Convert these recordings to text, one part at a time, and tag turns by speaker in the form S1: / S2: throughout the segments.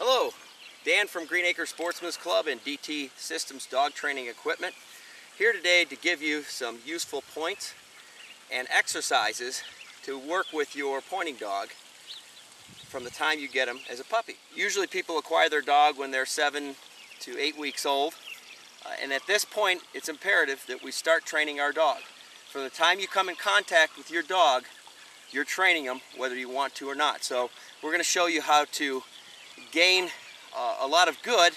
S1: Hello, Dan from Green Acre Sportsman's Club and DT Systems Dog Training Equipment. Here today to give you some useful points and exercises to work with your pointing dog from the time you get them as a puppy. Usually people acquire their dog when they're 7 to 8 weeks old, and at this point it's imperative that we start training our dog. From the time you come in contact with your dog, you're training them whether you want to or not. So we're going to show you how to gain a lot of good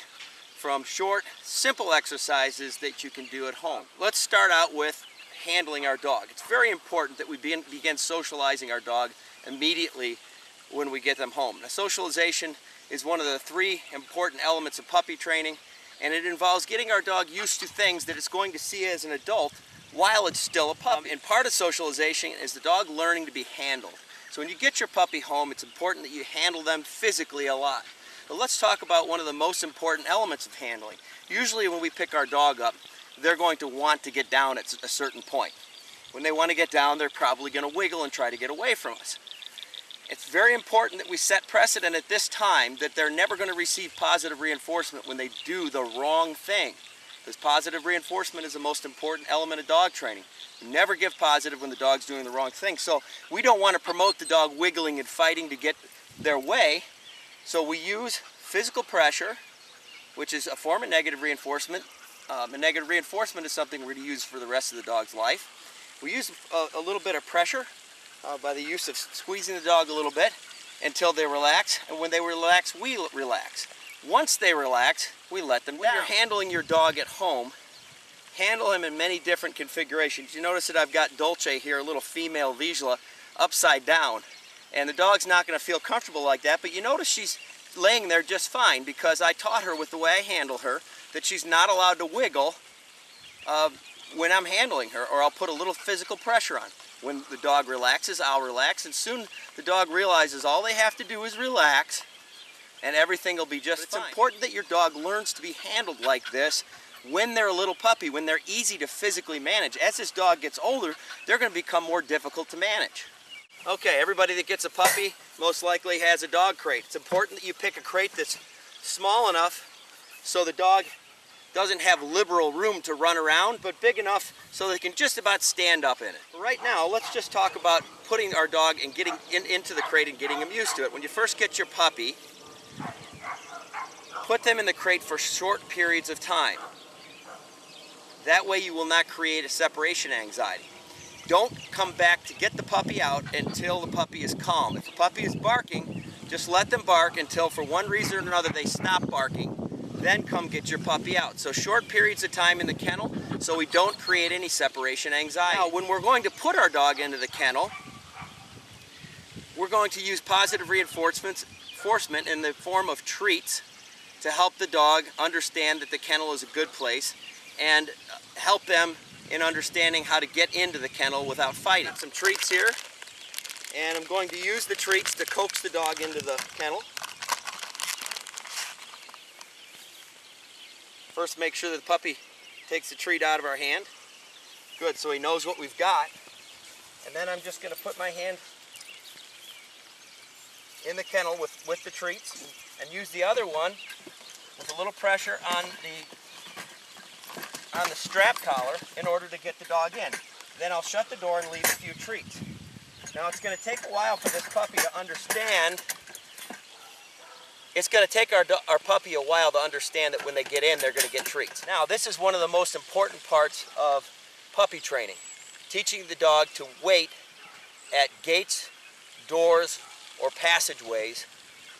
S1: from short, simple exercises that you can do at home. Let's start out with handling our dog. It's very important that we begin socializing our dog immediately when we get them home. Now, socialization is one of the 3 important elements of puppy training, and it involves getting our dog used to things that it's going to see as an adult while it's still a puppy. And part of socialization is the dog learning to be handled. So when you get your puppy home, it's important that you handle them physically a lot. But let's talk about one of the most important elements of handling. Usually when we pick our dog up, they're going to want to get down at a certain point. When they want to get down, they're probably going to wiggle and try to get away from us. It's very important that we set precedent at this time that they're never going to receive positive reinforcement when they do the wrong thing. Because positive reinforcement is the most important element of dog training. You never give positive when the dog's doing the wrong thing. So we don't want to promote the dog wiggling and fighting to get their way. So we use physical pressure, which is a form of negative reinforcement. And negative reinforcement is something we're going to use for the rest of the dog's life. We use a little bit of pressure by the use of squeezing the dog a little bit until they relax. And when they relax, we relax. Once they relax, we let them down. When you're handling your dog at home, handle him in many different configurations. You notice that I've got Dolce here, a little female Vizsla, upside down. And the dog's not going to feel comfortable like that, but you notice she's laying there just fine because I taught her with the way I handle her that she's not allowed to wiggle when I'm handling her, or I'll put a little physical pressure on. When the dog relaxes, I'll relax, and soon the dog realizes all they have to do is relax and everything will be just fine. It's important that your dog learns to be handled like this when they're a little puppy, when they're easy to physically manage. As this dog gets older, they're going to become more difficult to manage. Okay, everybody that gets a puppy most likely has a dog crate. It's important that you pick a crate that's small enough so the dog doesn't have liberal room to run around, but big enough so they can just about stand up in it. Right now, let's just talk about putting our dog and getting into the crate and getting him used to it. When you first get your puppy, put them in the crate for short periods of time. That way you will not create a separation anxiety. Don't come back to get the puppy out until the puppy is calm. If the puppy is barking, just let them bark until for one reason or another they stop barking. Then come get your puppy out. So short periods of time in the kennel so we don't create any separation anxiety. Now when we're going to put our dog into the kennel, we're going to use positive reinforcement in the form of treats to help the dog understand that the kennel is a good place and help them in understanding how to get into the kennel without fighting. Some treats here, and I'm going to use the treats to coax the dog into the kennel. First, make sure that the puppy takes the treat out of our hand. Good, so he knows what we've got. And then I'm just going to put my hand in the kennel with the treats and use the other one with a little pressure on the strap collar in order to get the dog in. Then I'll shut the door and leave a few treats. Now it's going to take a while for this puppy to understand. It's going to take our puppy a while to understand that when they get in, they're going to get treats. Now this is one of the most important parts of puppy training. Teaching the dog to wait at gates, doors, or passageways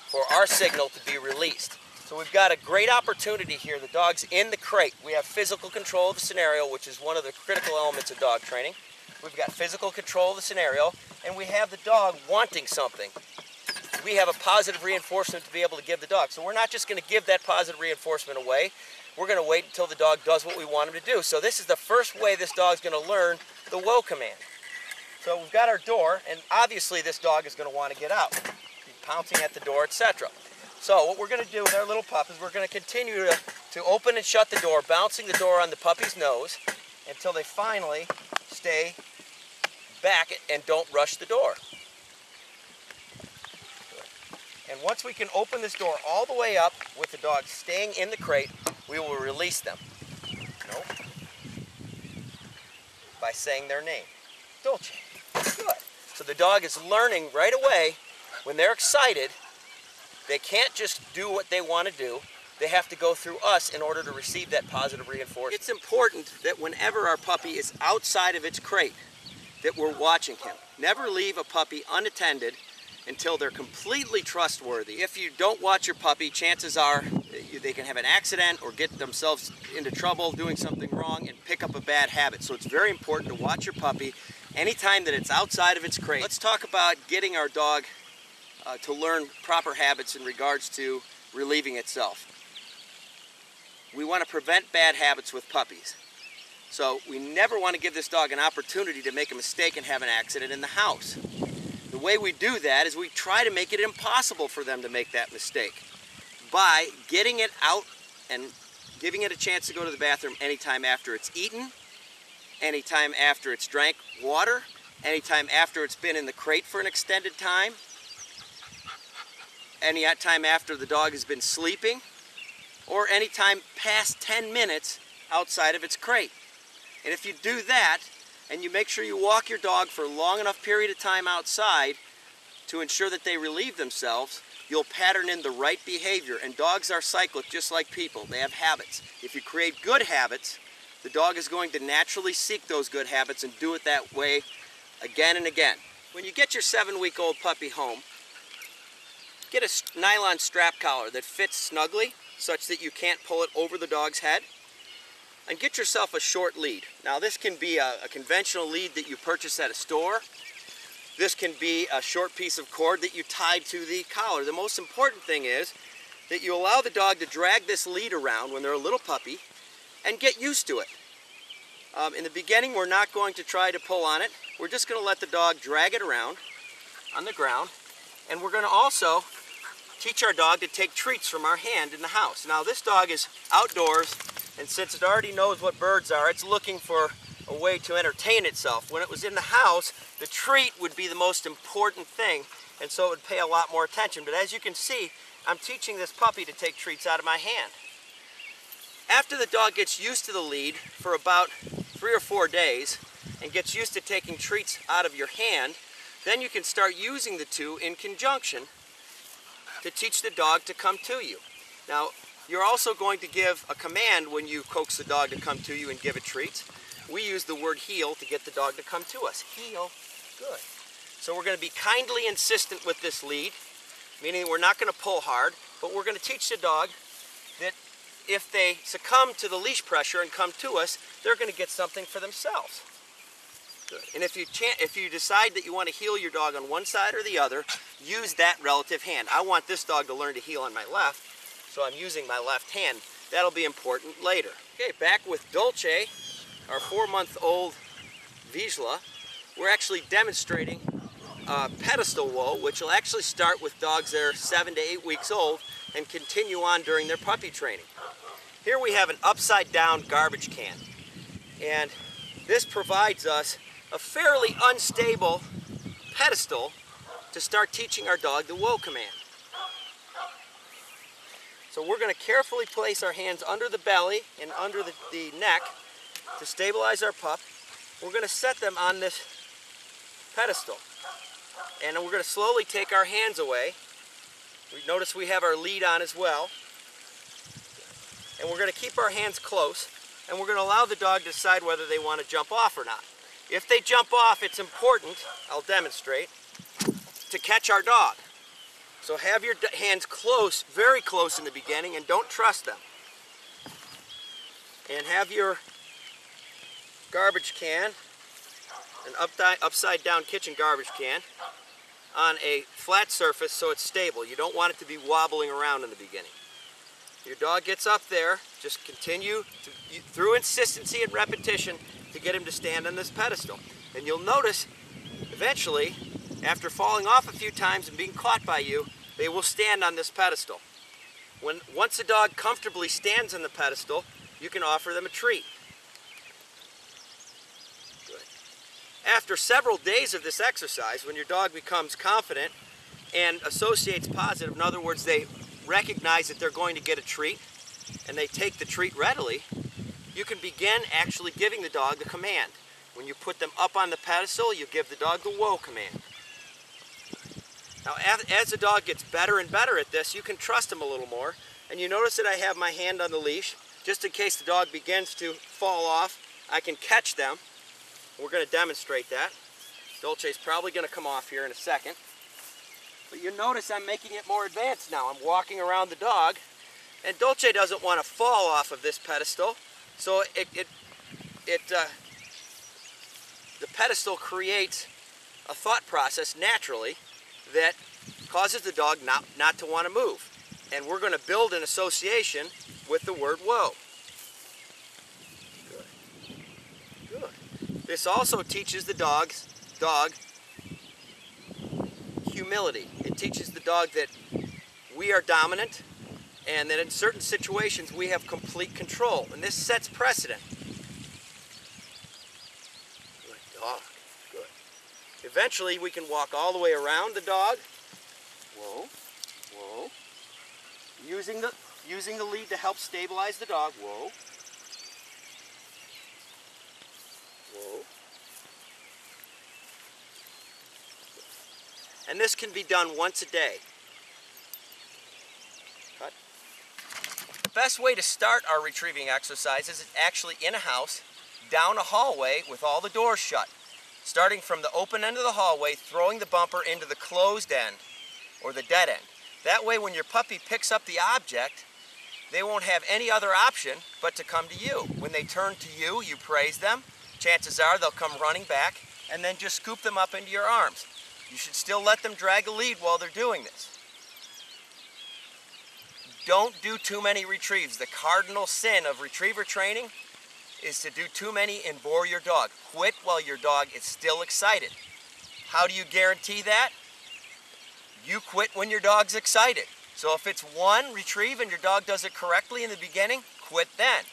S1: for our signal to be released. So we've got a great opportunity here. The dog's in the crate. We have physical control of the scenario, which is one of the critical elements of dog training. We've got physical control of the scenario, and we have the dog wanting something. We have a positive reinforcement to be able to give the dog. So we're not just going to give that positive reinforcement away. We're going to wait until the dog does what we want him to do. So this is the first way this dog's going to learn the whoa command. So we've got our door, and obviously this dog is going to want to get out. He's pouncing at the door, etc. So what we're going to do with our little pup is we're going to continue to open and shut the door, bouncing the door on the puppy's nose until they finally stay back and don't rush the door. And once we can open this door all the way up with the dog staying in the crate, we will release them. Nope. By saying their name. Dolce. Good. So the dog is learning right away when they're excited, they can't just do what they want to do. They have to go through us in order to receive that positive reinforcement. It's important that whenever our puppy is outside of its crate, that we're watching him. Never leave a puppy unattended until they're completely trustworthy. If you don't watch your puppy, chances are they can have an accident or get themselves into trouble doing something wrong and pick up a bad habit. So it's very important to watch your puppy anytime that it's outside of its crate. Let's talk about getting our dog to learn proper habits in regards to relieving itself. We want to prevent bad habits with puppies. So we never want to give this dog an opportunity to make a mistake and have an accident in the house. The way we do that is we try to make it impossible for them to make that mistake by getting it out and giving it a chance to go to the bathroom anytime after it's eaten, anytime after it's drank water, anytime after it's been in the crate for an extended time, any time after the dog has been sleeping, or any time past 10 minutes outside of its crate. And if you do that, and you make sure you walk your dog for a long enough period of time outside to ensure that they relieve themselves, you'll pattern in the right behavior. And dogs are cyclic just like people. They have habits. If you create good habits, the dog is going to naturally seek those good habits and do it that way again and again. When you get your 7-week-old puppy home, get a nylon strap collar that fits snugly such that you can't pull it over the dog's head. And get yourself a short lead. Now this can be a conventional lead that you purchase at a store. This can be a short piece of cord that you tie to the collar. The most important thing is that you allow the dog to drag this lead around when they're a little puppy and get used to it. In the beginning, we're not going to try to pull on it. We're just going to let the dog drag it around on the ground. And we're going to also teach our dog to take treats from our hand in the house. Now this dog is outdoors, and since it already knows what birds are, it's looking for a way to entertain itself. When it was in the house, the treat would be the most important thing, and so it would pay a lot more attention. But as you can see, I'm teaching this puppy to take treats out of my hand. After the dog gets used to the lead for about 3 or 4 days and gets used to taking treats out of your hand, then you can start using the two in conjunction to teach the dog to come to you. Now, you're also going to give a command when you coax the dog to come to you and give it treats. We use the word heel to get the dog to come to us. Heel. Good. So we're going to be kindly insistent with this lead, meaning we're not going to pull hard, but we're going to teach the dog that if they succumb to the leash pressure and come to us, they're going to get something for themselves. Good. And if you decide that you want to heel your dog on one side or the other, use that relative hand. I want this dog to learn to heel on my left, so I'm using my left hand. That'll be important later. Okay, back with Dolce, our 4-month-old Vizsla. We're actually demonstrating pedestal whoa, which will actually start with dogs that are 7 to 8 weeks old and continue on during their puppy training. Here we have an upside-down garbage can, and this provides us a fairly unstable pedestal to start teaching our dog the whoa command. So we're going to carefully place our hands under the belly and under the neck to stabilize our pup. We're going to set them on this pedestal. And we're going to slowly take our hands away. Notice we have our lead on as well. And we're going to keep our hands close, and we're going to allow the dog to decide whether they want to jump off or not. If they jump off, it's important, I'll demonstrate, to catch our dog. So have your hands close, very close in the beginning, and don't trust them. And have your garbage can, an upside down kitchen garbage can, on a flat surface so it's stable. You don't want it to be wobbling around in the beginning. Your dog gets up there, just continue through insistency and repetition to get him to stand on this pedestal. And you'll notice, eventually, after falling off a few times and being caught by you, they will stand on this pedestal. Once a dog comfortably stands on the pedestal, you can offer them a treat. Good. After several days of this exercise, when your dog becomes confident and associates positive, in other words, they recognize that they're going to get a treat and they take the treat readily, you can begin actually giving the dog the command. When you put them up on the pedestal, you give the dog the whoa command. Now, as the dog gets better and better at this, you can trust him a little more. And you notice that I have my hand on the leash. Just in case the dog begins to fall off, I can catch them. We're going to demonstrate that. Dolce's probably going to come off here in a second. But you notice I'm making it more advanced now. I'm walking around the dog, and Dolce doesn't want to fall off of this pedestal. So the pedestal creates a thought process naturally that causes the dog not to want to move. And we're going to build an association with the word whoa. Good. Good. This also teaches the dog humility. It teaches the dog that we are dominant and that in certain situations we have complete control. And this sets precedent. Good dog. Good. Eventually we can walk all the way around the dog. Whoa. Whoa. Using the lead to help stabilize the dog. Whoa. Whoa. And this can be done once a day. Cut. The best way to start our retrieving exercises is actually in a house, down a hallway with all the doors shut. Starting from the open end of the hallway, throwing the bumper into the closed end or the dead end. That way when your puppy picks up the object, they won't have any other option but to come to you. When they turn to you, you praise them. Chances are they'll come running back and then just scoop them up into your arms. You should still let them drag a lead while they're doing this. Don't do too many retrieves. The cardinal sin of retriever training is to do too many and bore your dog. Quit while your dog is still excited. How do you guarantee that? You quit when your dog's excited. So if it's one retrieve and your dog does it correctly in the beginning, quit then.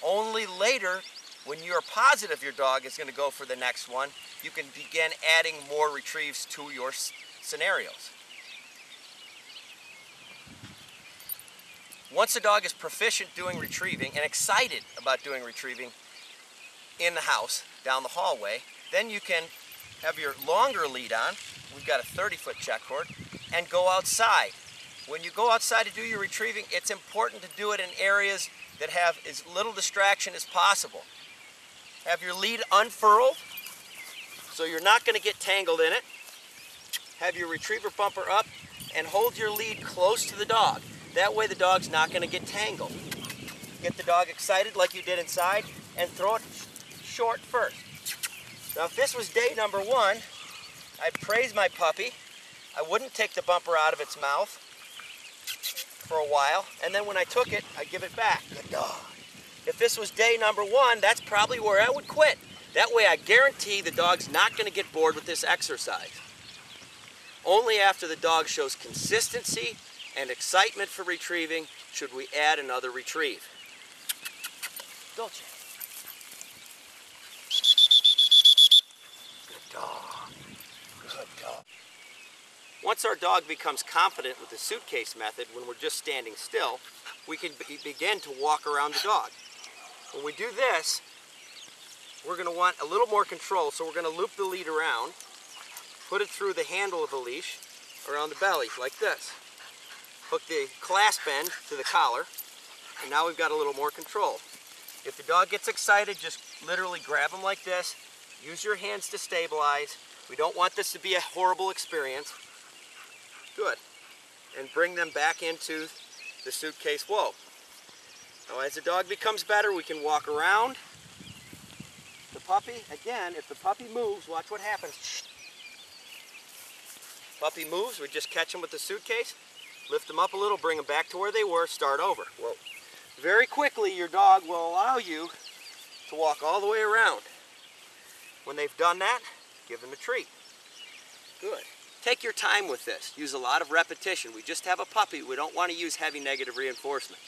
S1: Only later, when you're positive your dog is going to go for the next one, you can begin adding more retrieves to your scenarios. Once a dog is proficient doing retrieving and excited about doing retrieving in the house, down the hallway, then you can have your longer lead on. We've got a 30-foot check cord, and go outside. When you go outside to do your retrieving, it's important to do it in areas that have as little distraction as possible. Have your lead unfurled, so you're not going to get tangled in it. Have your retriever bumper up, and hold your lead close to the dog. That way the dog's not going to get tangled. Get the dog excited like you did inside, and throw it short first. Now if this was day number 1, I'd praise my puppy. I wouldn't take the bumper out of its mouth for a while, and then when I took it, I'd give it back. Good dog. If this was day number 1, that's probably where I would quit. That way I guarantee the dog's not going to get bored with this exercise. Only after the dog shows consistency and excitement for retrieving should we add another retrieve. Dolce. Good dog. Good dog. Once our dog becomes confident with the suitcase method, when we're just standing still, we can begin to walk around the dog. When we do this, we're going to want a little more control, so we're going to loop the lead around, put it through the handle of the leash, around the belly, like this. Hook the clasp end to the collar, and now we've got a little more control. If the dog gets excited, just literally grab him like this, use your hands to stabilize. We don't want this to be a horrible experience. Good. And bring them back into the suitcase whoa. Now as the dog becomes better, we can walk around the puppy. Again, if the puppy moves, watch what happens. Puppy moves, we just catch them with the suitcase, lift them up a little, bring them back to where they were, start over. Whoa. Very quickly, your dog will allow you to walk all the way around. When they've done that, give them a treat. Good. Take your time with this. Use a lot of repetition. We just have a puppy. We don't want to use heavy negative reinforcement.